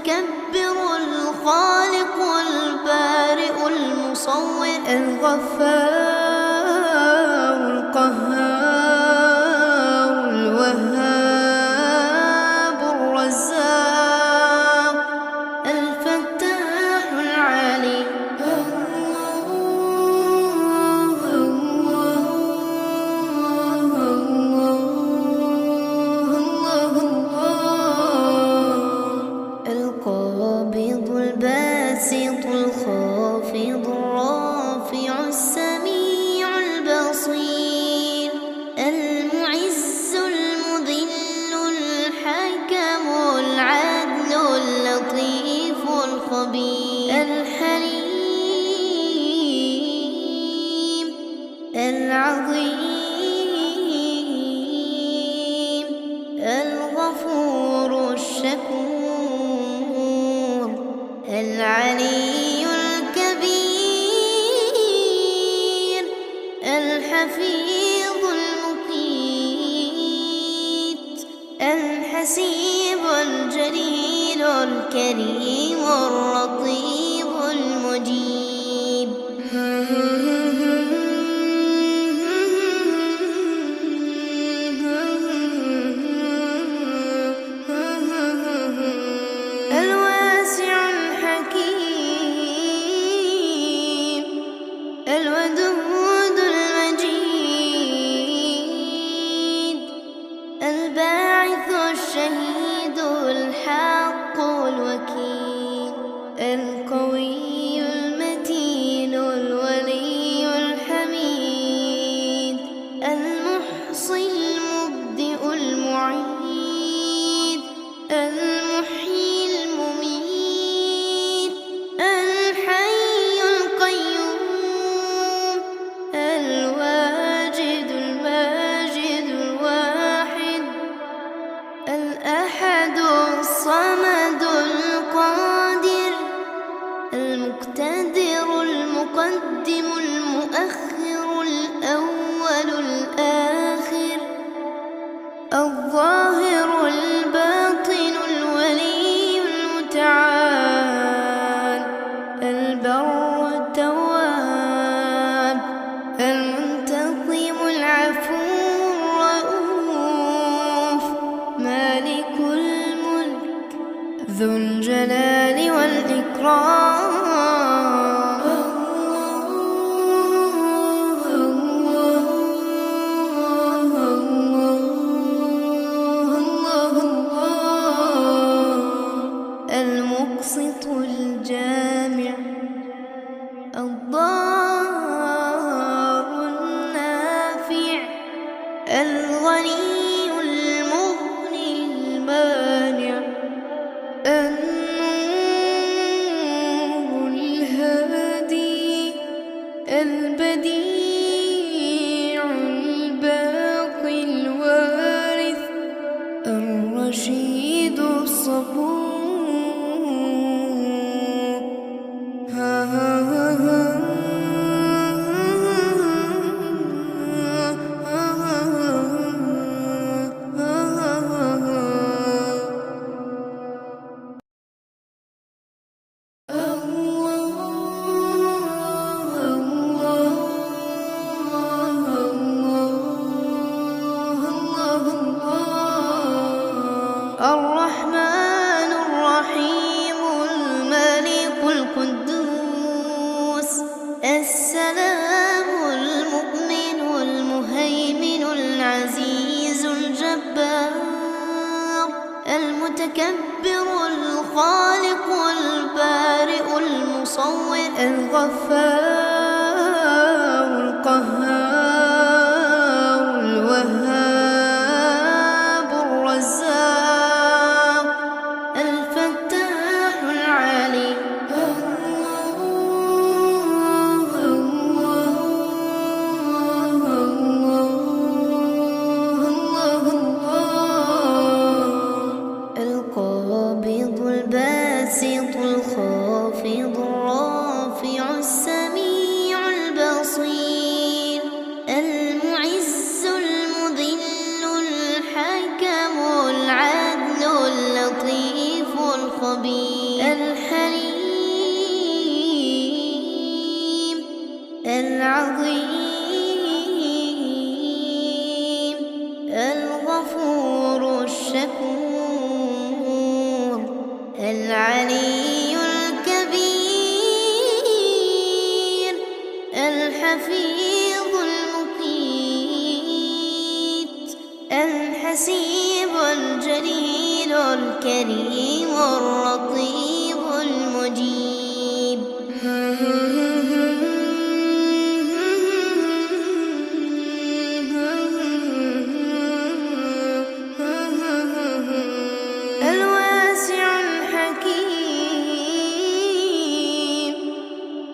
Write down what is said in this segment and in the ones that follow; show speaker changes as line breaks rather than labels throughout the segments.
المتكبر الخالق البارئ المصور الغفار القهار الوهاب الرزاق الفتاح العليم القابض الباسط الخافض الرافع السميع البصير المعز المذل الحكم العدل اللطيف الخبير الحليم العظيم الغفور الشكور العلي الكبير الحفيظ المقيت الحسيب الجليل الكريم الرقيب المجيب الواسع الحكيم الودود المجيد الباعث الشهيد الحق الوكيل القوي المتين الولي الحميد المحصي المبدئ المعيد المحيي المميت الحي القيوم الواجد الماجد الواحد الأحد الصمد القادر المقتدر المقدم المؤخر الأول الآخر الظاهر الباطن الولي المتعال البر التواب المنتقم العفو الرؤوف مالك الملك ذو الجلال والإكرام المقسط الجامع الضار النافع الغني المغني المانع النور الهادي البديع الباقي الوارث الرشيد الصبور الرحمن الرحيم الملك القدوس السلام المؤمن المهيمن العزيز الجبار المتكبر الخالق البارئ المصور الغفار القهار الوهاب الرزاق الفتاح العليم القابض الباسط الخافض الرافع السميع البصير العظيم الغفور الشكور العلي الكبير الحفيظ المقيت الحسيب الجليل الكريم الرقيب المجيب الواسع الحكيم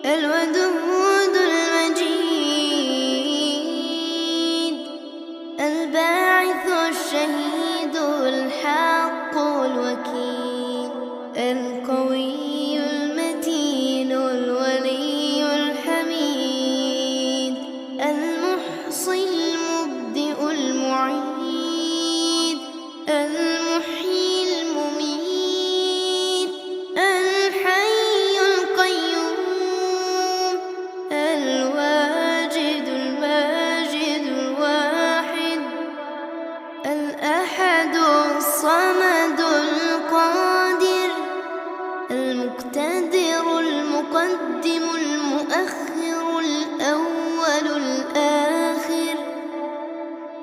الودود المجيد الباعث الشهيد الحق الوكيل القوي المتين الولي الحميد المحصي المبدئ المعيد المحيي المميت الحي القيوم الواجد الماجد الواحد الأحد الصمد القادر المقتدر المقدم المؤخر الأول الآخر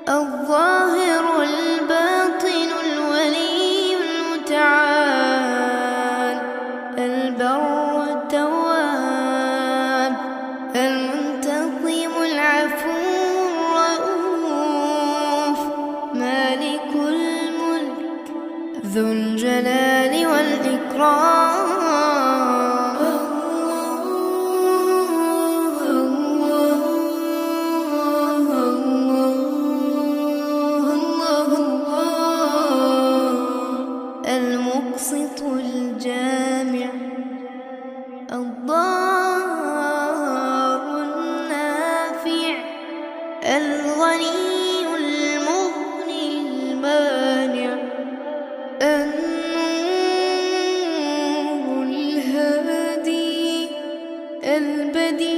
الظاهر الباطن الولي المتعال البر التواب المنتقم العفو الرؤوف مالك الملك ذو الجلال والإكرام المقسط الجامع الضار النافع الغني المغني المانع النور الهادي البديع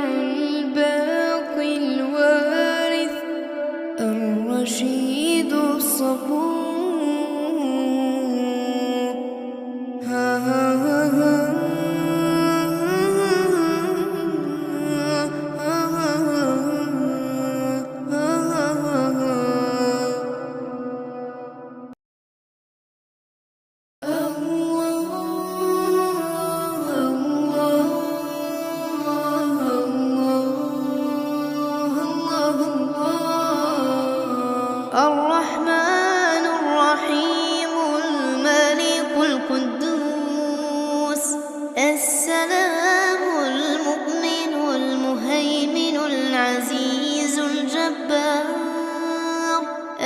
الباقي الوارث الرشيد الصبور الرحمن الرحيم الملك القدوس السلام المؤمن المهيمن العزيز الجبار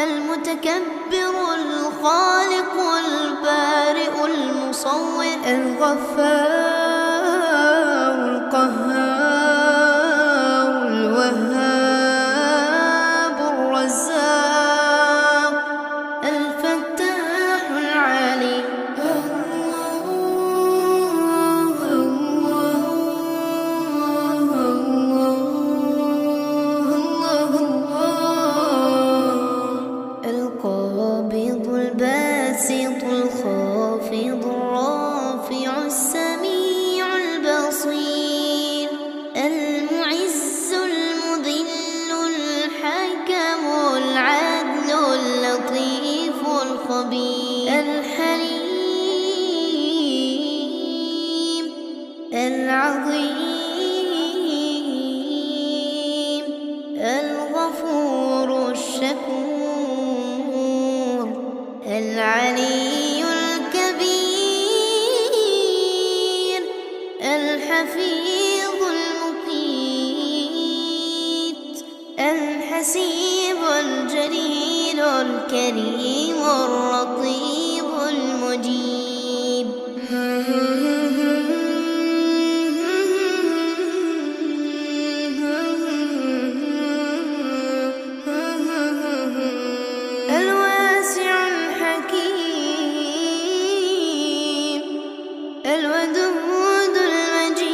المتكبر الخالق البارئ المصور الغفار القهار الوهاب الرزاق الفتاح العليم القابض الباسط الخافض الرافع السميع البصير المعز المذل الحكم العدل اللطيف الخبير الحليم العظيم الغفور الشكور العلي الكبير الحفيظ المقيت الحسيب الجليل الكريم الرقيب المجيب الواسع الحكيم الودود المجيد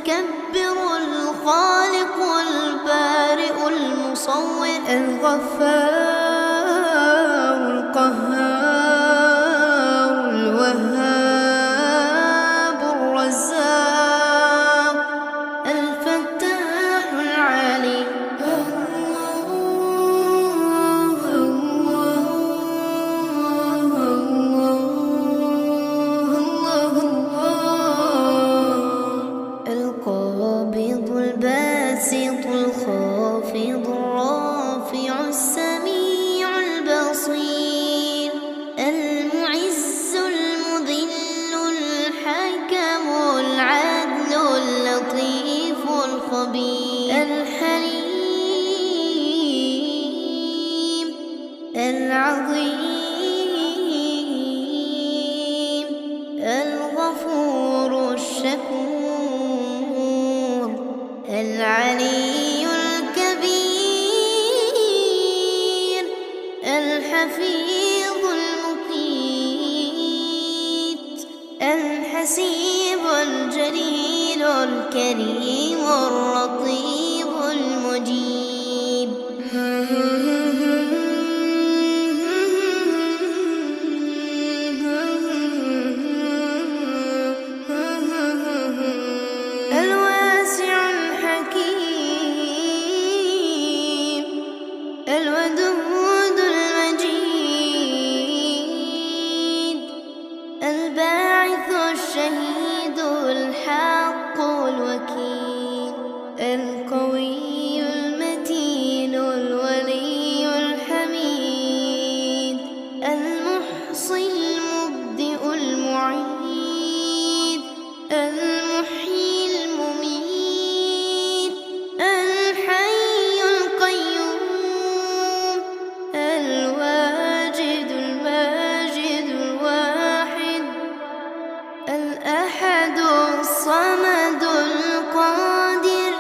المتكبر الخالق البارئ المصور
الغفار القهار الوهاب الرزاق
الفتاح العليم القابض الباسط الخافض الرافع السميع البصير المعز المذل الحكم العدل اللطيف الخبير الحليم العظيم الغفور الشكور العلي الكبير الحفيظ المقيت الحسيب الجليل الكريم الرقيب المجيب الواسع الحكيم الودود المجيد الباعث الشهيد الحق الوكيل القوي المتين الولي الحميد المحصي المبدئ المعيد المحيي المميت الحي القيوم الواجد الماجد الواحد الأحد الصمد القادر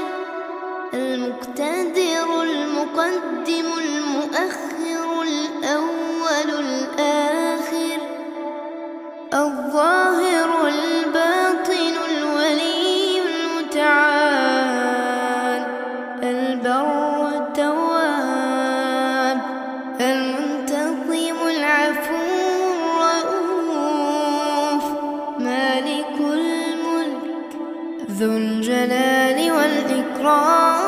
المقتدر المقدم المؤخر الأول الآخر الظاهر الباطن الولي المتعال البر التواب المنتقم العفو الرؤوف مالك الملك ذو الجلال والإكرام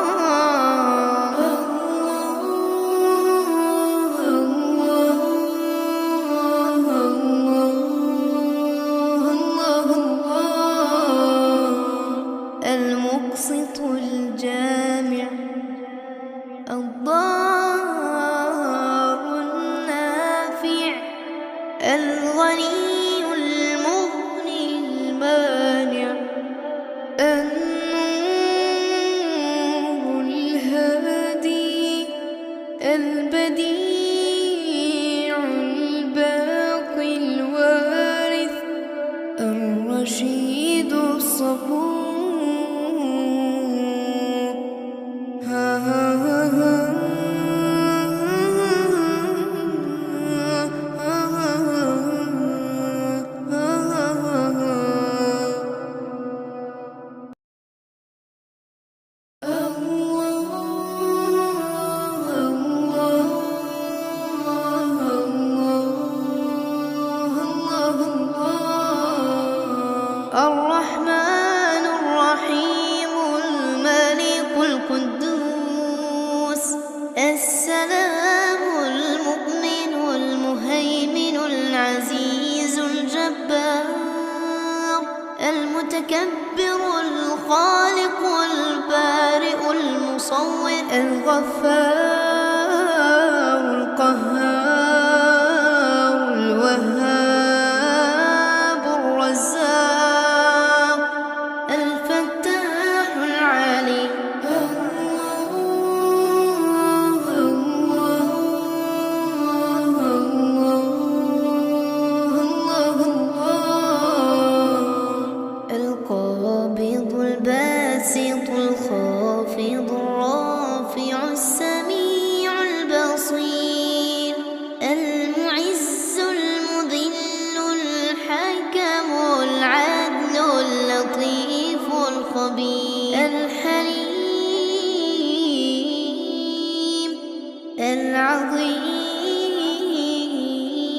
المقسط الجامع الضار النافع الغني المغني المانع النور الهادي البديع الباقي الوارث الرشيد الصبور الرحمن الرحيم الملك القدوس السلام المؤمن المهيمن العزيز الجبار المتكبر الخالق البارئ المصور
الغفار القهار الوهاب الرزاق
الفتاح العليم القابض الباسط الخافض الرافع السميع البصير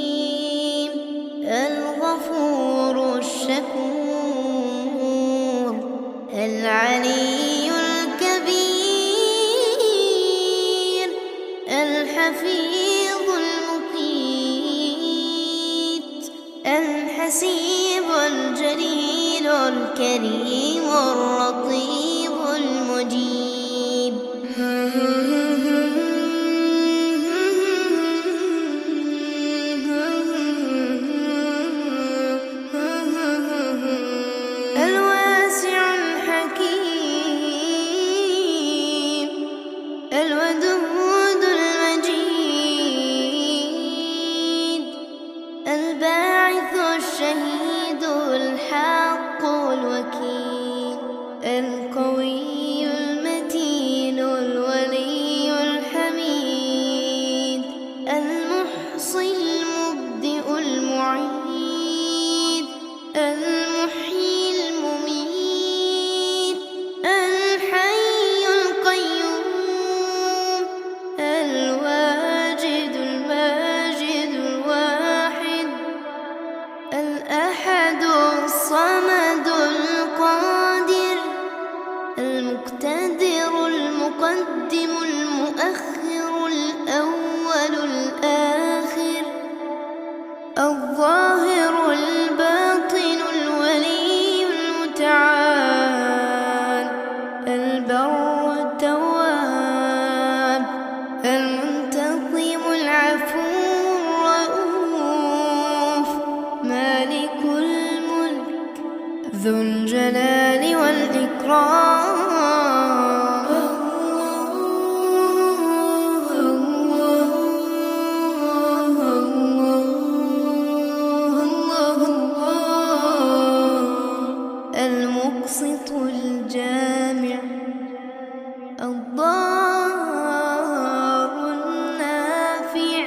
العظيم الغفور الشكور العلي الكبير الحفيظ المقيت الحسيب الجليل الكريم الرقيب المجيب الواسع الحكيم الودود المجيد الباعث الشهيد الحق الوكيل القوي المتين الولي الحميد المحصي المبدئ المعيد المحيي المميت الحي القيوم الواجد الماجد الواحد الأحد الصمد القادر المقتدر المقدم المؤخر الأول الآخر الظاهر الباطن الولي المتعال البر التواب المنتقم العفو الرؤوف مالك الملك ذو الجلال والإكرام المقسط الجامع الضار النافع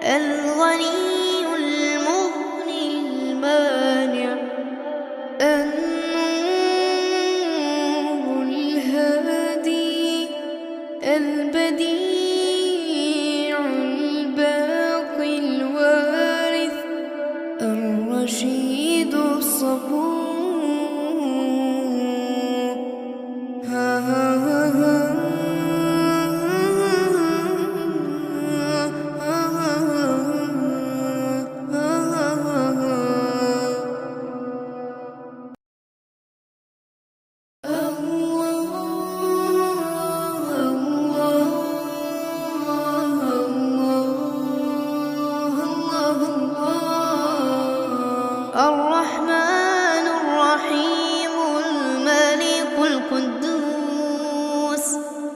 الغني المغني المانع النور الهادي البديع الباقي الوارث الرشيد الصبور الرحمن الرحيم الملك القدوس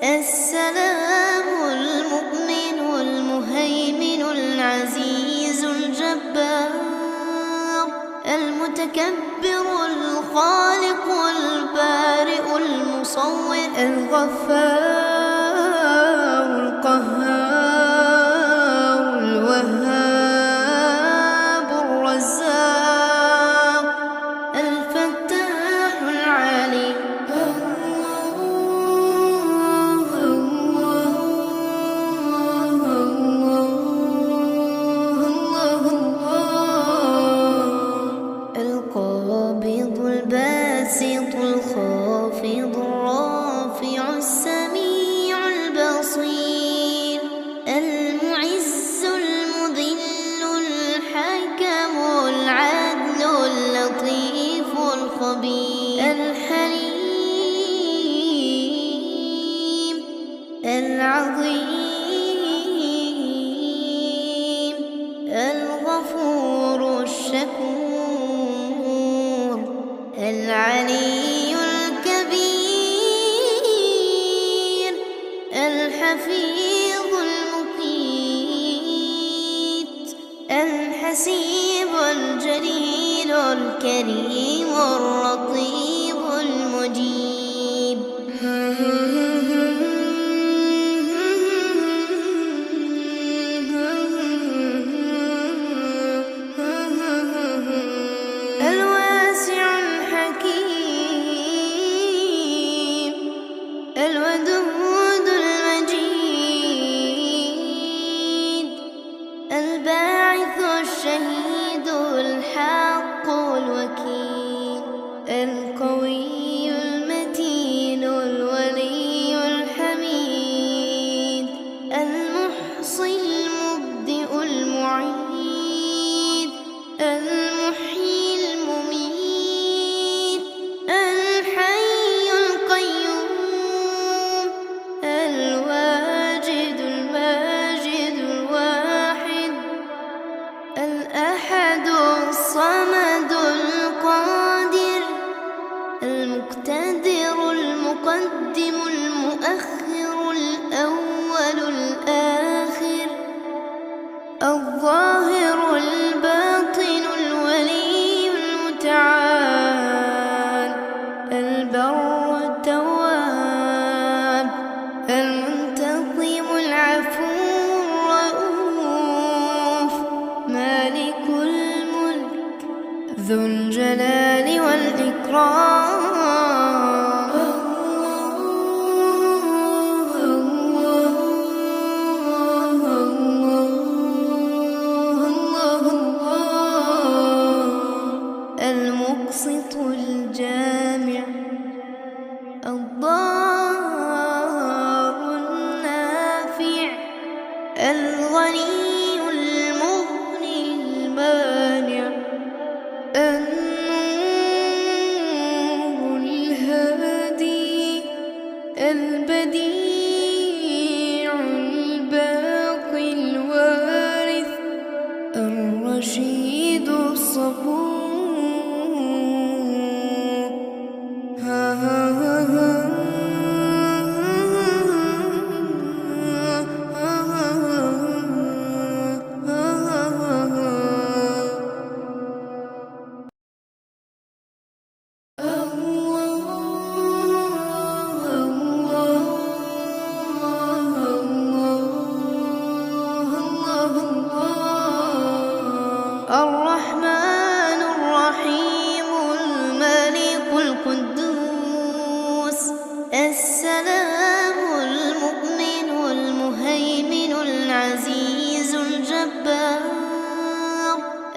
السلام المؤمن المهيمن العزيز الجبار المتكبر الخالق البارئ المصور الغفار القهار الوهاب الرزاق الفتاح العليم القابض الباسط الخافض الرافع السميع البصير المعز المذل الحكم العدل اللطيف الخبير الحليم العظيم الغفور الشكور العلي الكبير الحفيظ المقيت الحسيب الجليل الكريم الرقيب المجيب الواسع الحكيم الودود المجيد الأحد الصمد القادر المقتدر المقدم المؤخر الأول الآخر الظاهر الباطن الولي المتعال البر التواب المنتقم العفو الرؤوف مالك الملك ذو الجلال والإكرام المقسط الجامع الضار النافع الغني المغني المانع النور الهادي البديع الباقي الوارث الرشيد الصبور الرحمن الرحيم الملك القدوس السلام المؤمن المهيمن العزيز الجبار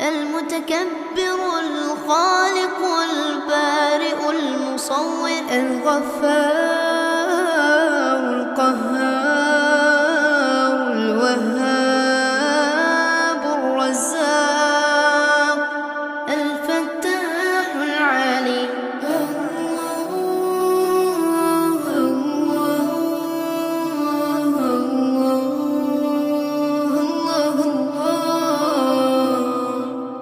المتكبر الخالق البارئ المصور الغفار القهار الوهاب الرزاق الفتاح العليم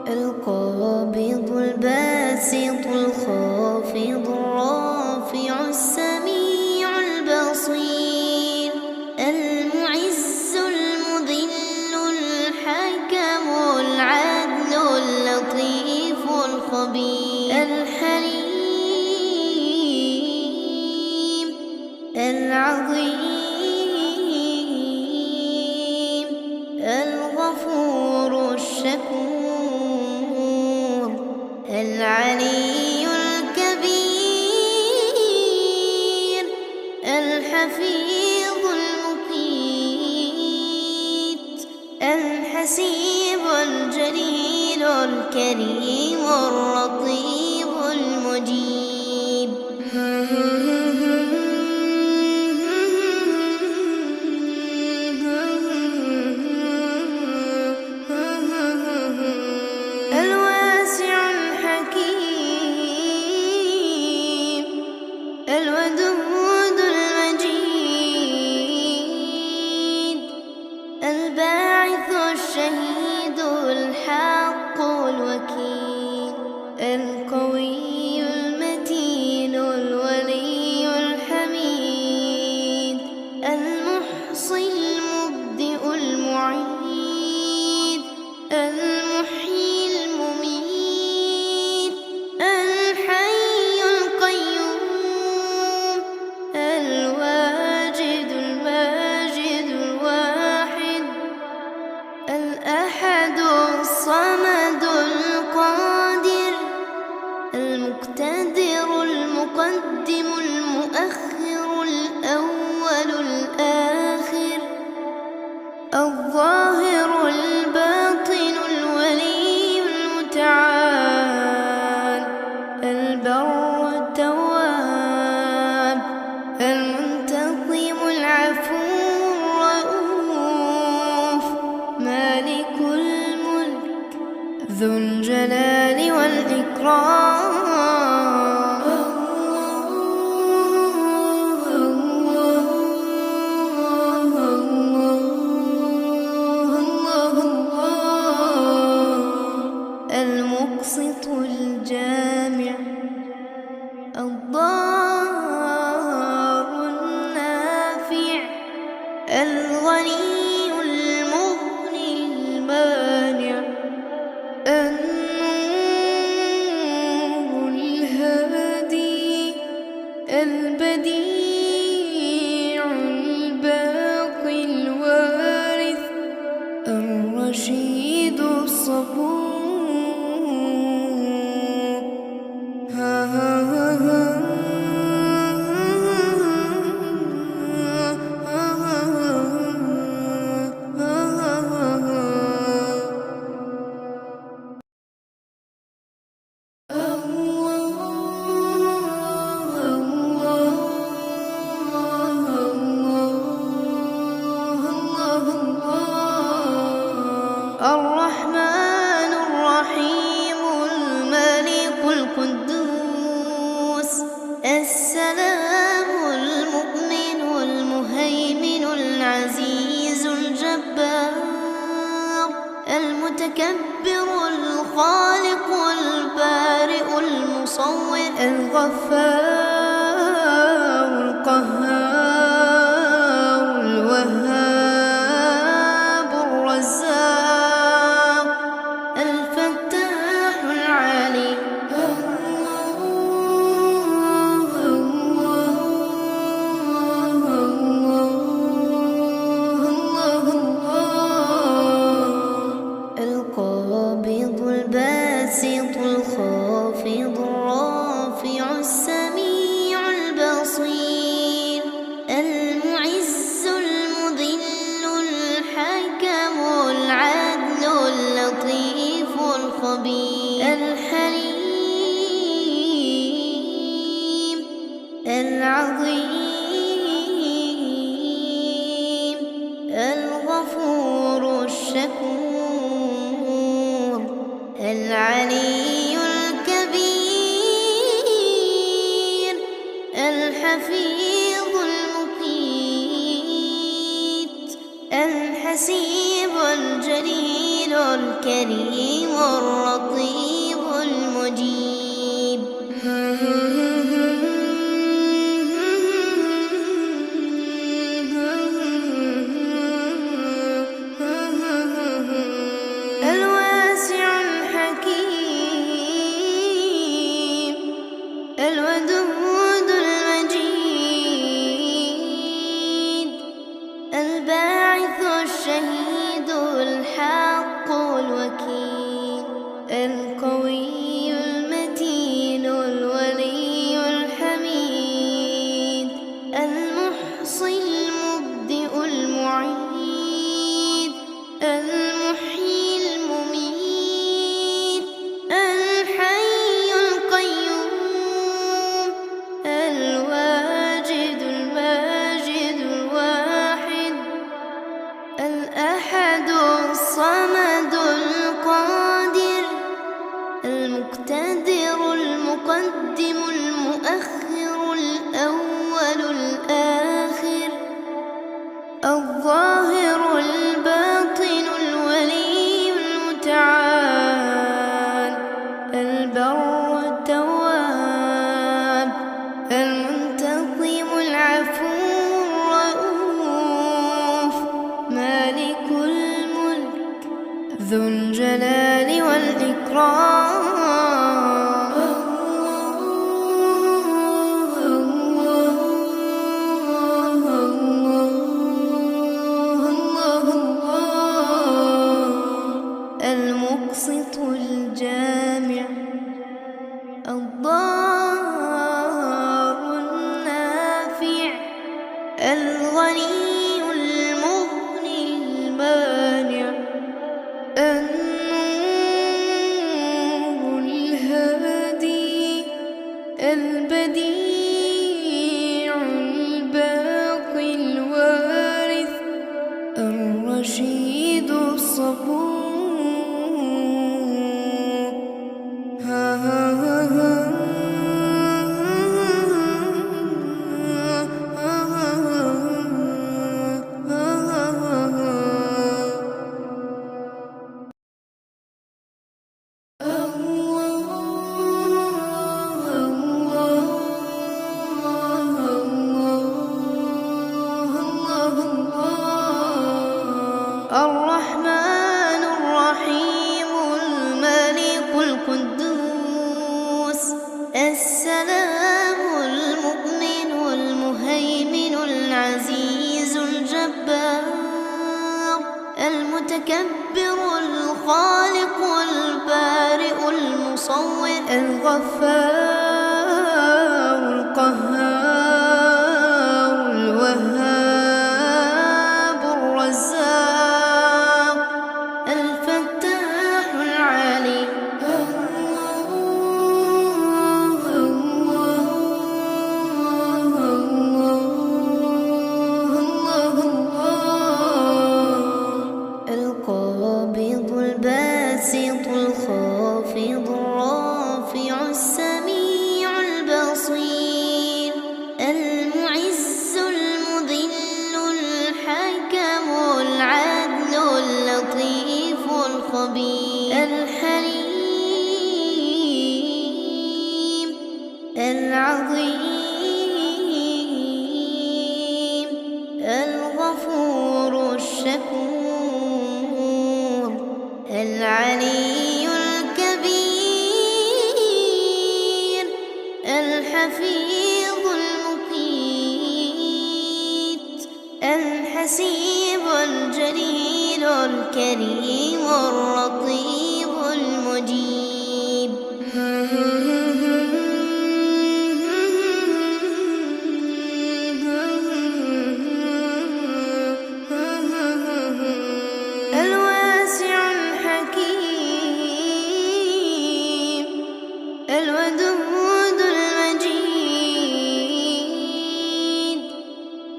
القابض الباسط الخافض الرافع السميع البصير المعز المذل الحكم العدل اللطيف الخبير الحليم العظيم الغفور الشكور العلي الكبير الحفيظ المقيت الحسيب الجليل الكريم الرقيب المجيب الواسع الحكيم الودود المجيد الباعث الشهيد الحق الوكيل القوي المتين الولي الحميد المحصي المبدئ المعيد المحيي المميت الحي القيوم الواجد الماجد الواحد الأحد الصمد القادر المقتدر المقدم المؤخر الأول الآخر الظاهر الباطن الولي المتعال البر التواب المنتقم العفو الرؤوف مالك الملك ذو الجلال والإكرام الغفار القهار الوهاب الرزاق الفتاح العليم القابض الباسط الخافض الرافع السميع البصير المعز المذل الحكم العدل اللطيف الخبير الحليم العظيم الغفور الشكور العلي الكبير الحفيظ المقيت الحسيب الجليل الكريم الرقيب المجيب الواسع الحكيم الودود المجيد الباعث الشهيد الحق الوكيل القوي المتين الولي الحميد المحصي المبدئ المعيد المحيي المميت الحي القيوم الواجد الماجد الواحد الأحد الصمد القادر المقتدر المقدم المؤخر الأول الآخر الظاهر الباطن الولي المتعال البر التواب المنتقم العفو الرؤوف مالك الملك ذو الجلال والإكرام المقسط الجامع الضار النافع الغني المغني المانع النور الهادي البديع الباقي الوارث الرشيد الصبور الرحمن الرحيم الملك القدوس السلام المؤمن المهيمن العزيز الجبار المتكبر الخالق البارئ المصور الغفار القهار الوهاب الرزاق الفتاح العليم القابض الباسط الخافض الرافع السميع العظيم الغفور الشكور العلي الكبير الحفيظ المقيت الحسيب الجليل الكريم الرقيب المجيب الواسع الحكيم الودود المجيد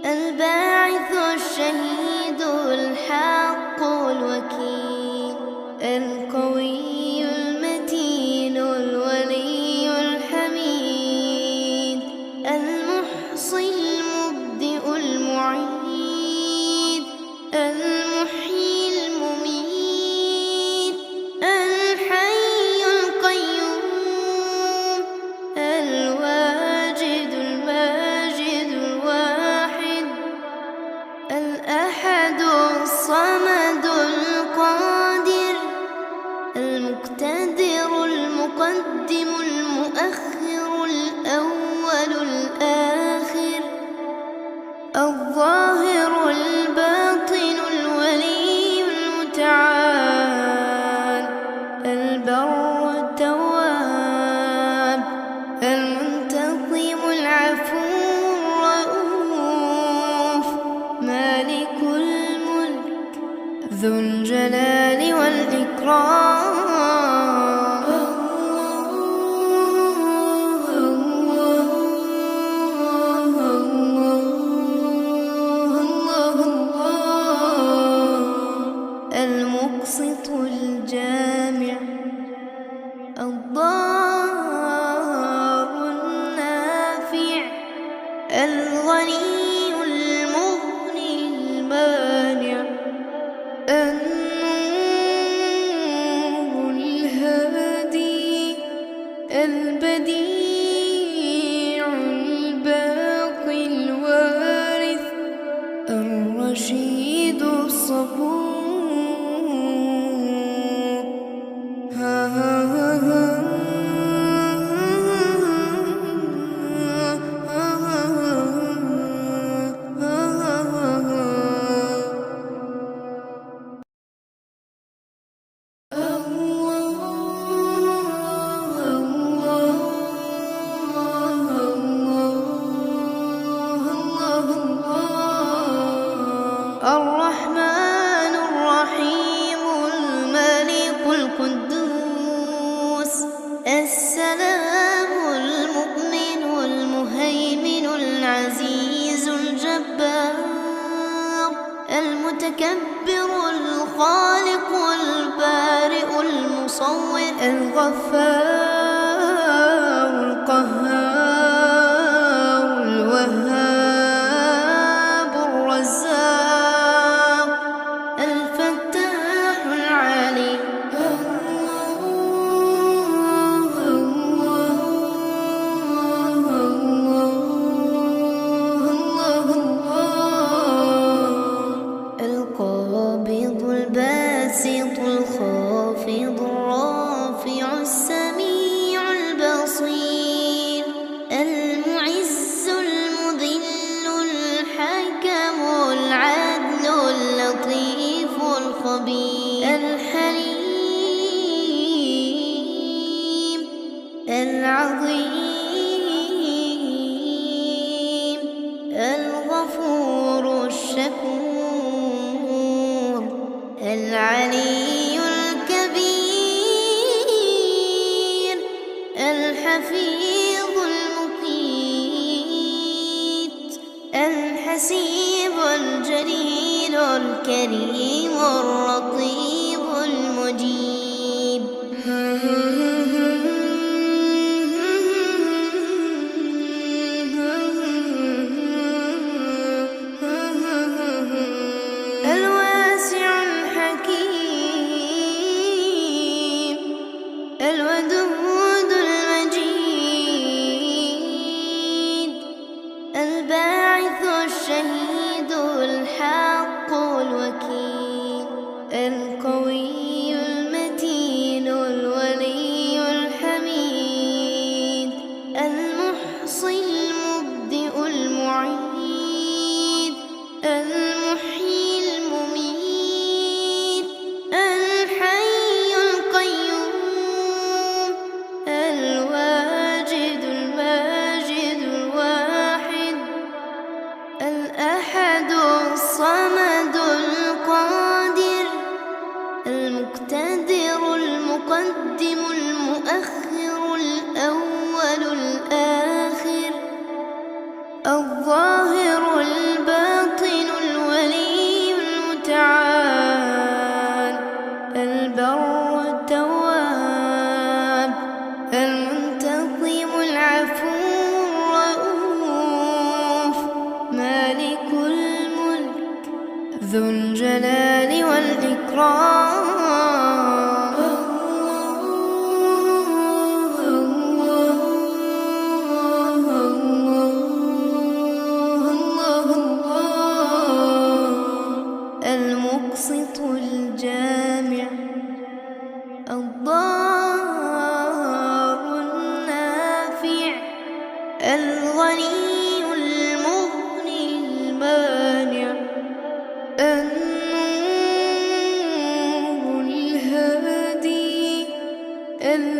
الباعث الشهيد الحق الوكيل القوي المتين الولي الحميد المحصي المبدئ المعيد المحيي المميت الحي القيوم الواجد الماجد الواحد الأحد الصمد القادر المقتدر المقدم المؤخر الأول الآخر الظاهر الباطن الولي المتعال البر التواب المنتقم العفو الرؤوف مالك الملك ذو الجلال والإكرام المقسط الجامع الضار النافع الغني المغني المانع النور الهادي البديع الباقي الوارث الرشيد الصبور الرحمن الرحيم الملك القدوس السلام المؤمن المهيمن العزيز الجبار المتكبر الخالق البارئ المصور الغفار القهار الوهاب الرزاق الفتاح العليم القابض الباسط الخافض الرافع السميع البصير المعز المذل الحكم العدل اللطيف الخبير الحليم العظيم الغفور الشكور العلي الكبير الحفيظ المقيت الحسيب الجليل الكريم الرقيب المجيب الواسع الحكيم الودود المجيد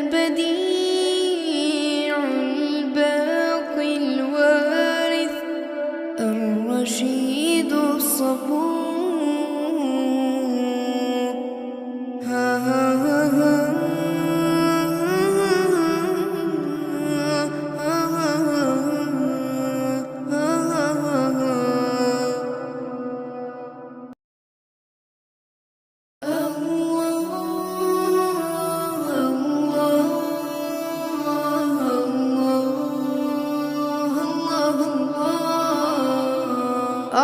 البديع الباقي الوارث الرشيد الصبور.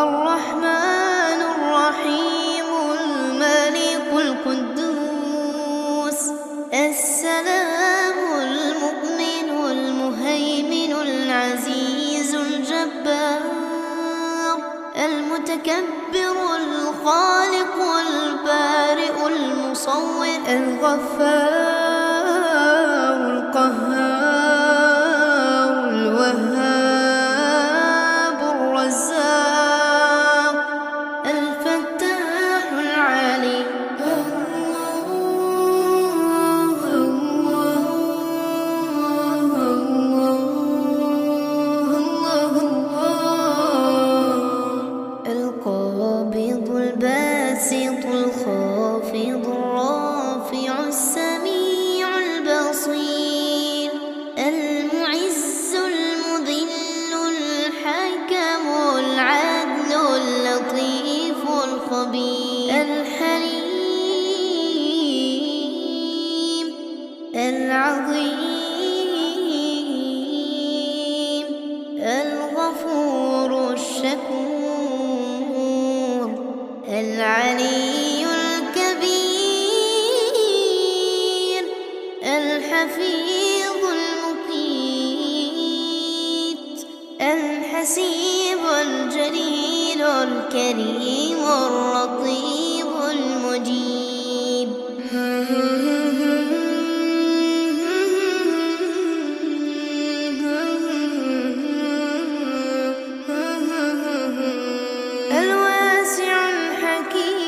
الرحمن الرحيم الملك القدوس السلام المؤمن المهيمن العزيز الجبار المتكبر الخالق البارئ المصور الغفار القهار الوهاب الرزاق الفتاح العليم. القابض الباسط الخافض الرافع السميع البصير المعز المذل الحكم العدل اللطيف الخبير الحليم العظيم الغفور الشكور العلي الكبير الحفيظ المقيت الحسيب الجليل الكريم الرقيب المجيب. الواسع الحكيم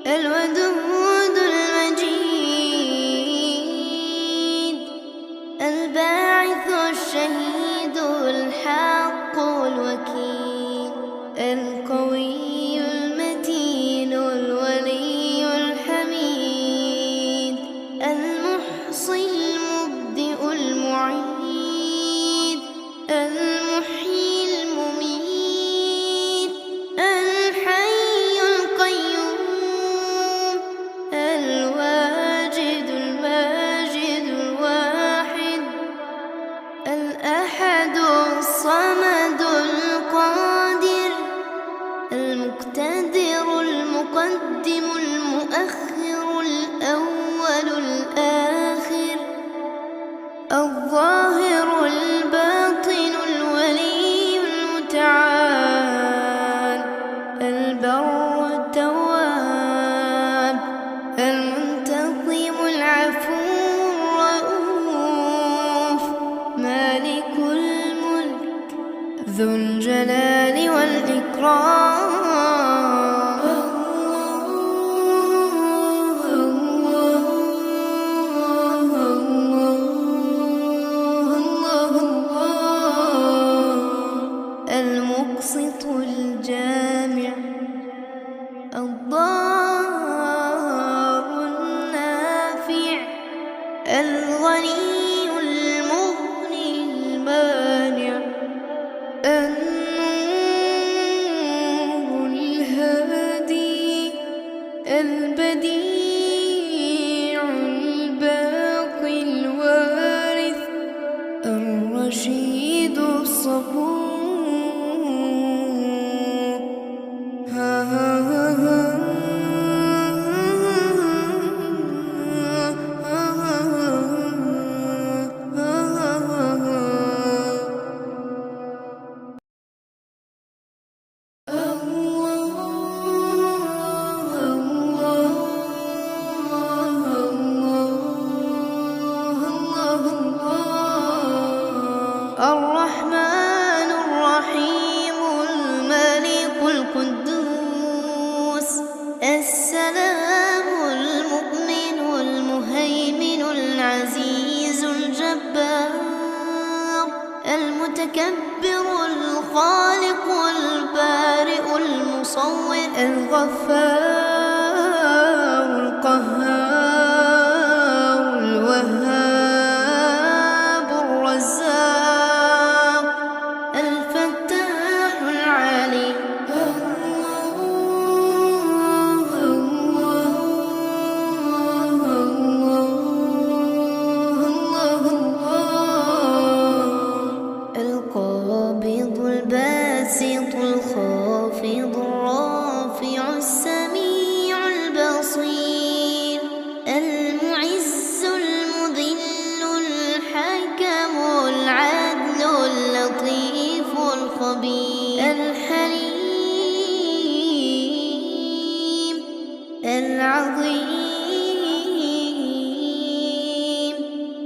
الودود المجيد الباعث الشهيد الحق الوكيل المتكبر الخالق البارئ المصور
الغفار القهار الوهاب الرزاق
الفتاح العليم القابض الباسط الخافض الرافع السميع البصير المعز المذل الحكم العدل اللطيف الخبير الحليم العظيم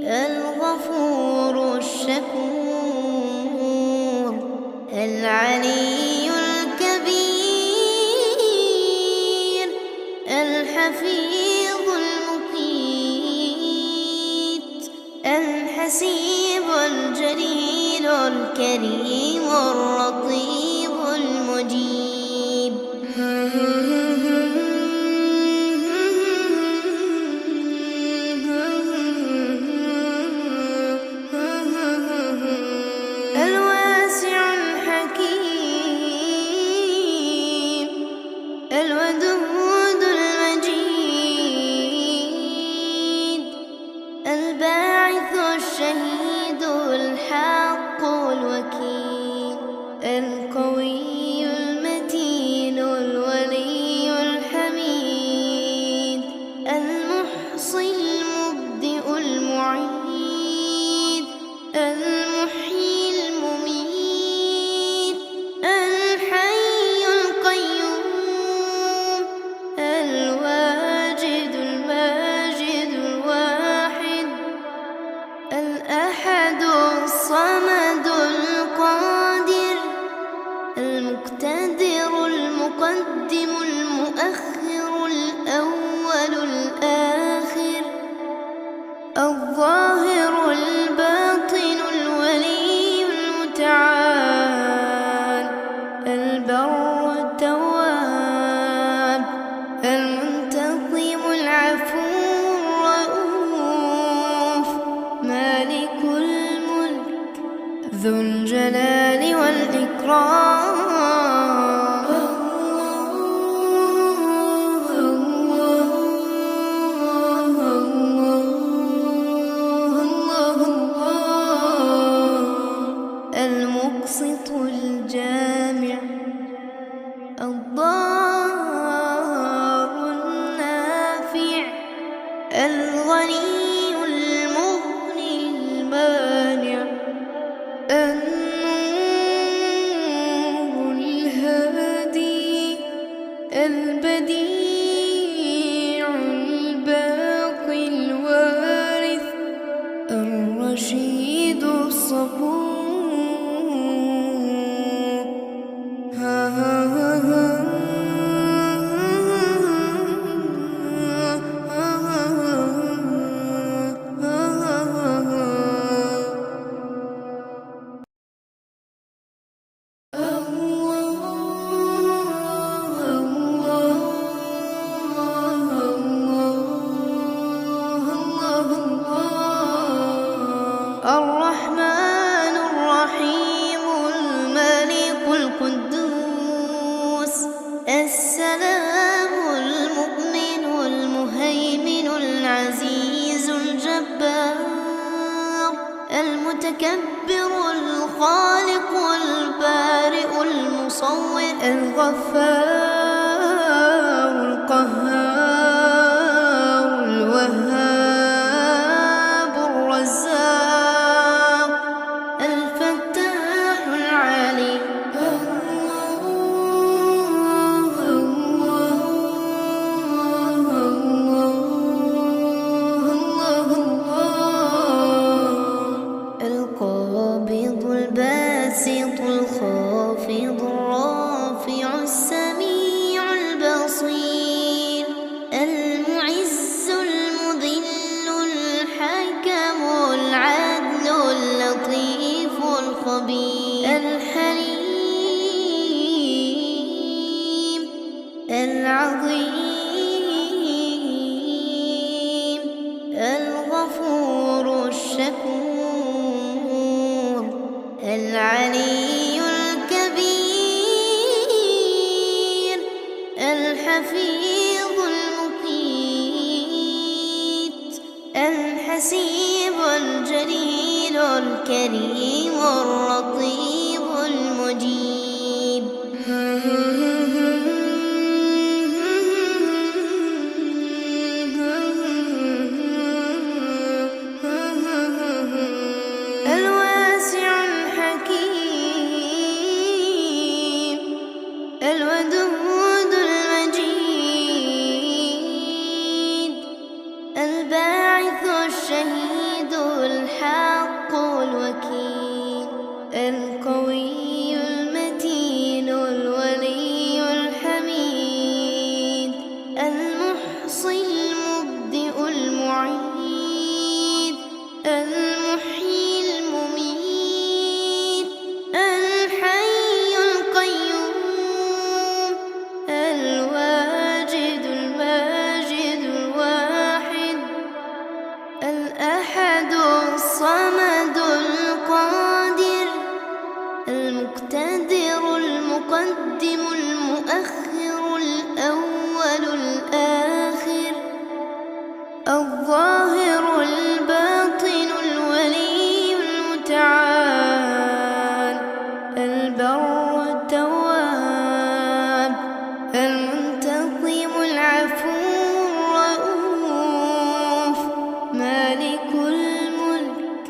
الغفور الشكور العلي الكبير الحفيظ المقيت الحسيب الجليل الكريم الرقيب المجيب الواسع الحكيم الودود المجيد الباعث الشهيد الحق الوكيل القوي المتين الولي الحميد المحصي المبدئ المعيد المحيي المميت الحي القيوم الواجد الماجد الواحد الأحد الصمد القادر المقتدر المقدم المؤخر الأول الآخر الظاهر الباطن الولي المتعال البر التواب المنتقم العفو الرؤوف مالك الملك ذو الجلال والإكرام المقسط الجامع الضار النافع الغني المغني المانع النور الهادي البديع الباقي الوارث الرشيد الصبور الرحمن الرحيم الملك القدوس السلام المؤمن المهيمن العزيز الجبار المتكبر الخالق البارئ المصور
الغفار القهار الوهاب الرزاق
الفتاح العليم القابض الباسط الخافض الرافع السميع البصير الحسيب الجليل الكريم الرقيب المجيب. الواسع الحكيم الودود المجيد الباعث الشهيد الحق الوكيل القوي المتين الولي الحميد المحصي المبدئ المعيد المحيي المميت الحي القيوم الواجد الماجد الواحد الأحد الصمد القادر المقتدر المقدم المؤخر الأول الآخر الظاهر الباطن الولي المتعال البر التواب المنتقم العفو الرؤوف مالك الملك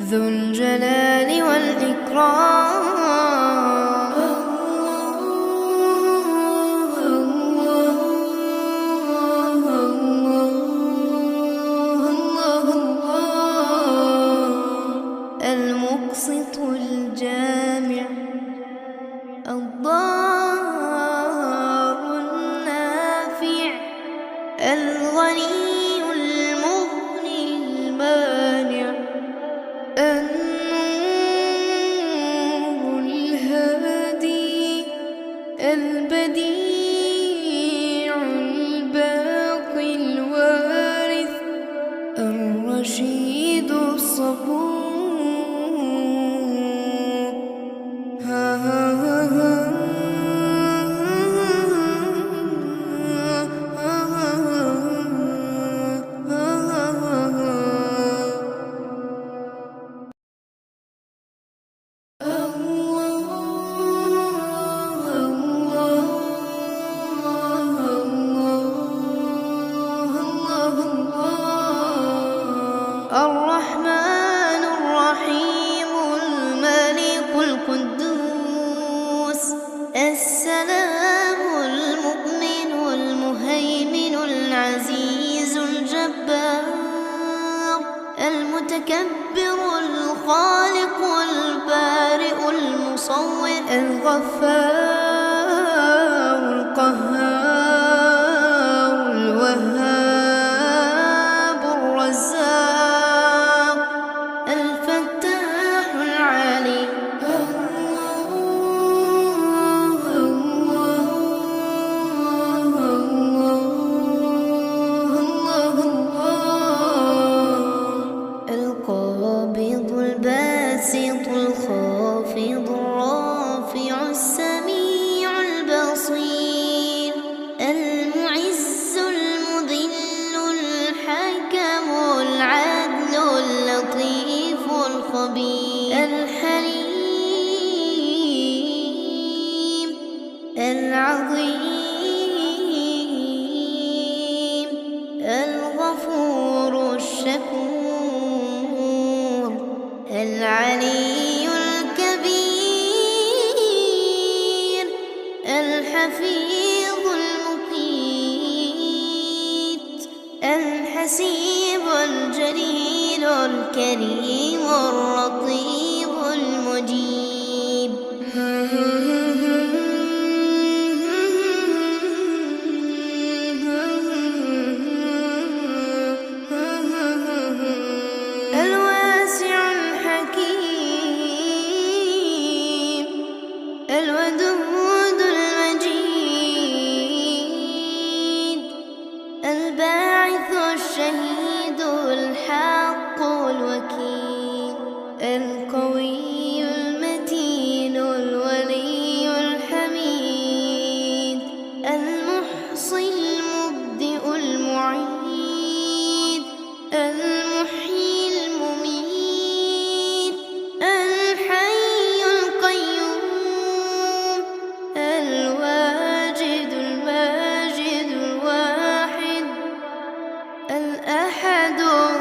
ذو الجلال والإكرام. المقسط الجامع الضار النافع الغني المغني المانع النور الهادي البديع الباقي الوارث الرشيد الصبور. الرحمن الرحيم الملك القدوس السلام المؤمن المهيمن العزيز الجبار المتكبر الخالق البارئ المصور الغفار القهار الوهاب الرزاق الفتاح العليم. القابض الباسط الخافض الرافع السميع البصير المعز المذل الحكم العدل اللطيف الخبير الحليم العظيم الغفور الشكور العلي الكبير الحفيظ المقيت الحسيب الجليل الكريم الرقيب المجيب. الواسع الحكيم الودود المجيد الباعث الشهيد الحق الوكيل القوي المتين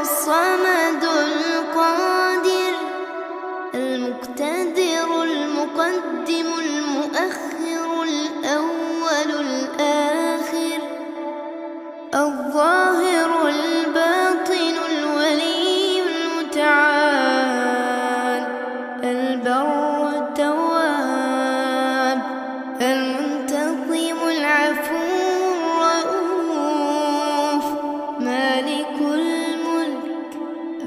الصمد القادر المقتدر المقدم المؤخر الأول الآخر الظاهر الباطن الولي المتعال البر التواب المنتقم العفو الرؤوف مالك الملك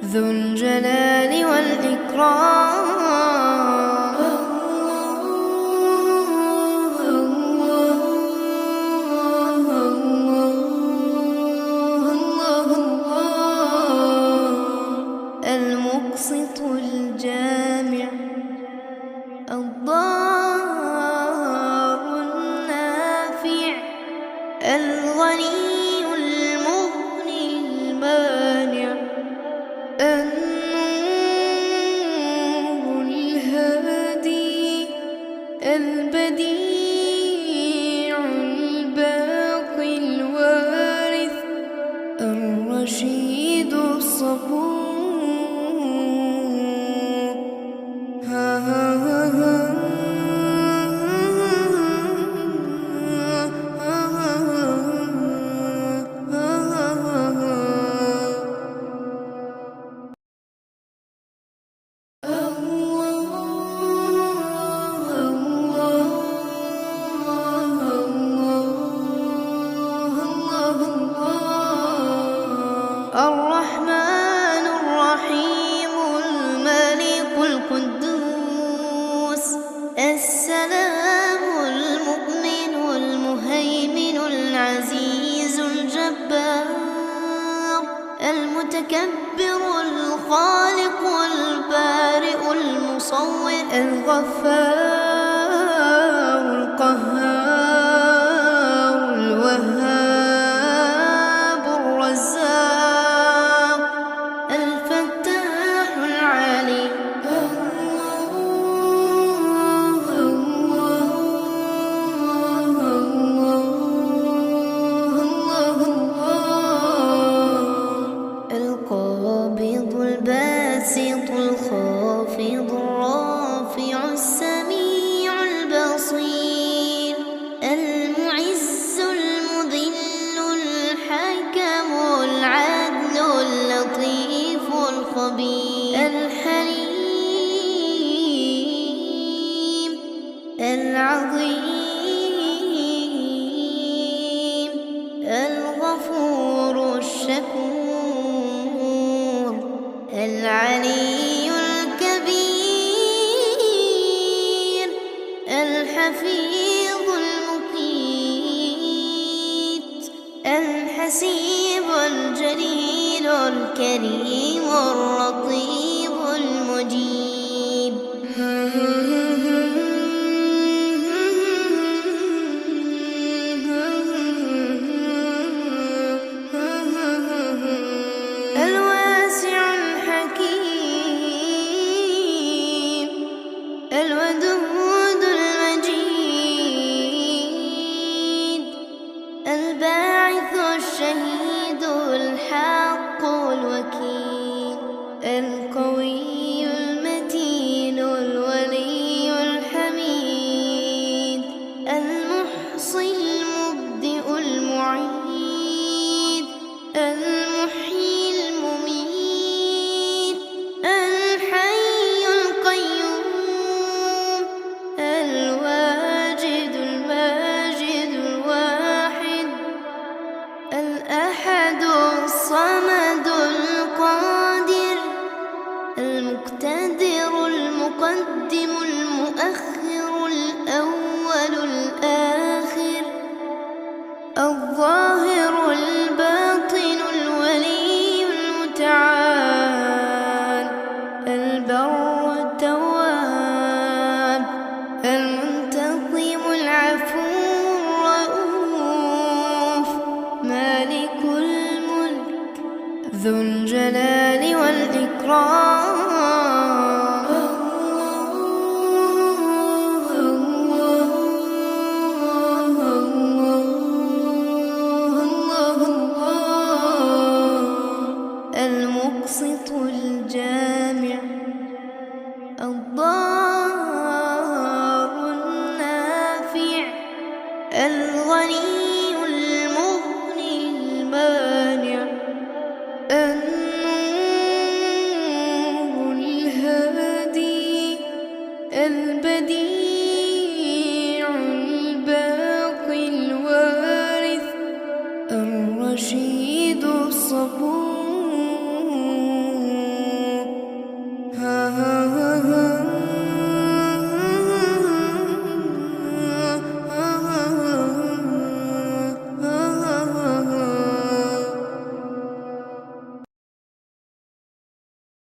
ذو الجلال والإكرام المقسط الجامع الضار النافع الغني المغني المانع النور الهادي البديع الباقي الوارث الرشيد الصبور الرحمن الرحيم الملك القدوس السلام المؤمن المهيمن العزيز الجبار المتكبر الخالق البارئ المصور الغفار القهار الوهاب الرزاق الفتاح العليم القابض الباسط الخافض الرافع السميع البصير المعز المذل الحكم العدل اللطيف الخبير الحليم العظيم الغفور الشكور العلي الكبير الحفيظ المقيت الحسيب الجليل الكريم الرقيب المجيب الواسع الحكيم الودود المجيد الباعث الشهيد الحق الوكيل القوي المتين الولي الحميد المحصي المبدئ المعيد المحيي المميت الحي القيوم الواجد الماجد الواحد الأحد الصمد القادر المقتدر المقدم المؤخر الأول الآخر الظاهر الباطن الولي المتعال البر التواب المنتقم العفو الرؤوف مالك الملك ذو الجلال والإكرام